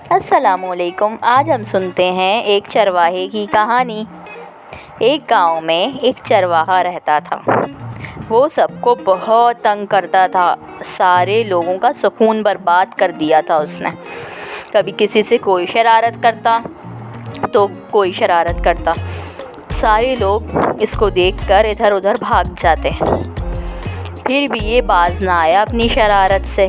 السلام علیکم۔ آج ہم سنتے ہیں ایک چرواہے کی کہانی۔ ایک گاؤں میں ایک چرواہا رہتا تھا۔ وہ سب کو بہت تنگ کرتا تھا۔ سارے لوگوں کا سکون برباد کر دیا تھا اس نے۔ کبھی کسی سے کوئی شرارت کرتا تو کوئی شرارت کرتا۔ سارے لوگ اس کو دیکھ کر ادھر ادھر بھاگ جاتے۔ پھر بھی یہ باز نہ آیا اپنی شرارت سے۔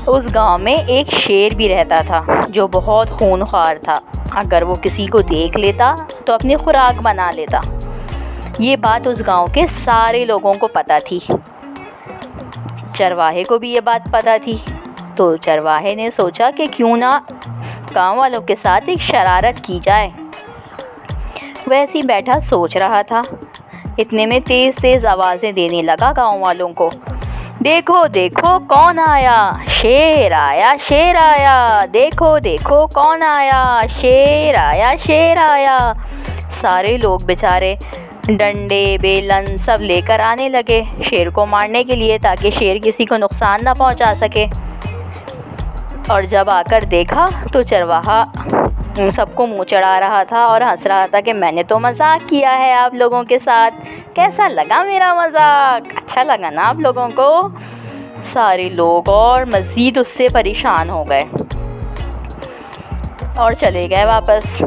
اس گاؤں میں ایک شیر بھی رہتا تھا جو بہت خونخوار تھا۔ اگر وہ کسی کو دیکھ لیتا تو اپنی خوراک بنا لیتا۔ یہ بات اس گاؤں کے سارے لوگوں کو پتہ تھی۔ چرواہے کو بھی یہ بات پتہ تھی، تو چرواہے نے سوچا کہ کیوں نہ گاؤں والوں کے ساتھ ایک شرارت کی جائے۔ وہ ایسے ہی بیٹھا سوچ رہا تھا، اتنے میں تیز تیز آوازیں دینے لگا گاؤں والوں کو۔ دیکھو دیکھو کون آیا، شیر آیا شیر آیا، دیکھو دیکھو کون آیا، شیر آیا شیر آیا۔ سارے لوگ بیچارے ڈنڈے بیلن سب لے کر آنے لگے شیر کو مارنے کے لیے، تاکہ شیر کسی کو نقصان نہ پہنچا سکے۔ اور جب آ کر دیکھا تو چرواہا سب کو منہ چڑھا رہا تھا اور ہنس رہا تھا کہ میں نے تو مذاق کیا ہے آپ لوگوں کے ساتھ، کیسا لگا میرا مذاق؟ اچھا لگا نا آپ لوگوں کو؟ سارے لوگ اور مزید اس سے پریشان ہو گئے اور چلے گئے واپس۔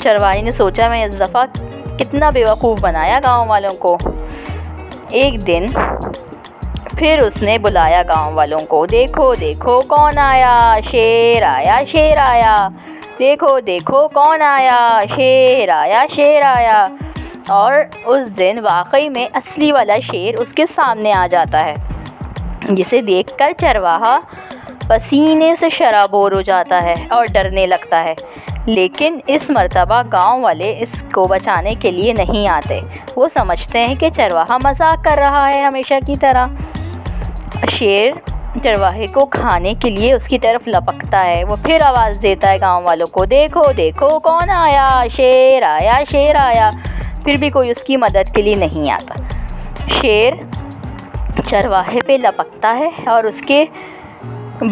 چرواہے نے سوچا میں اس دفعہ کتنا بیوقوف بنایا گاؤں والوں کو۔ ایک دن پھر اس نے بلایا گاؤں والوں کو، دیکھو دیکھو کون آیا، شیر آیا شیر آیا، دیکھو دیکھو کون آیا، شیر آیا شیر آیا۔ اور اس دن واقعی میں اصلی والا شیر اس کے سامنے آ جاتا ہے، جسے دیکھ کر چرواہا پسینے سے شرابور ہو جاتا ہے اور ڈرنے لگتا ہے۔ لیکن اس مرتبہ گاؤں والے اس کو بچانے کے لیے نہیں آتے۔ وہ سمجھتے ہیں کہ چرواہا مذاق کر رہا ہے ہمیشہ کی طرح۔ شیر چرواہے کو کھانے کے لیے اس کی طرف لپکتا ہے۔ وہ پھر آواز دیتا ہے گاؤں والوں کو، دیکھو دیکھو کون آیا، شیر آیا شیر آیا۔ پھر بھی کوئی اس کی مدد کے لیے نہیں آتا۔ شیر چرواہے پہ لپکتا ہے اور اس کے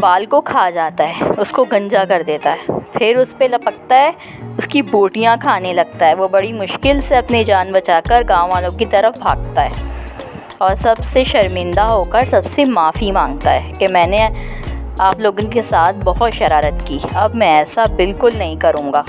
بال کو کھا جاتا ہے، اس کو گنجا کر دیتا ہے۔ پھر اس پہ لپکتا ہے، اس کی بوٹیاں کھانے لگتا ہے۔ وہ بڑی مشکل سے اپنی جان بچا کر گاؤں والوں کی طرف بھاگتا ہے اور سب سے شرمندہ ہو کر سب سے معافی مانگتا ہے کہ میں نے آپ لوگوں کے ساتھ بہت شرارت کی، اب میں ایسا بالکل نہیں کروں گا۔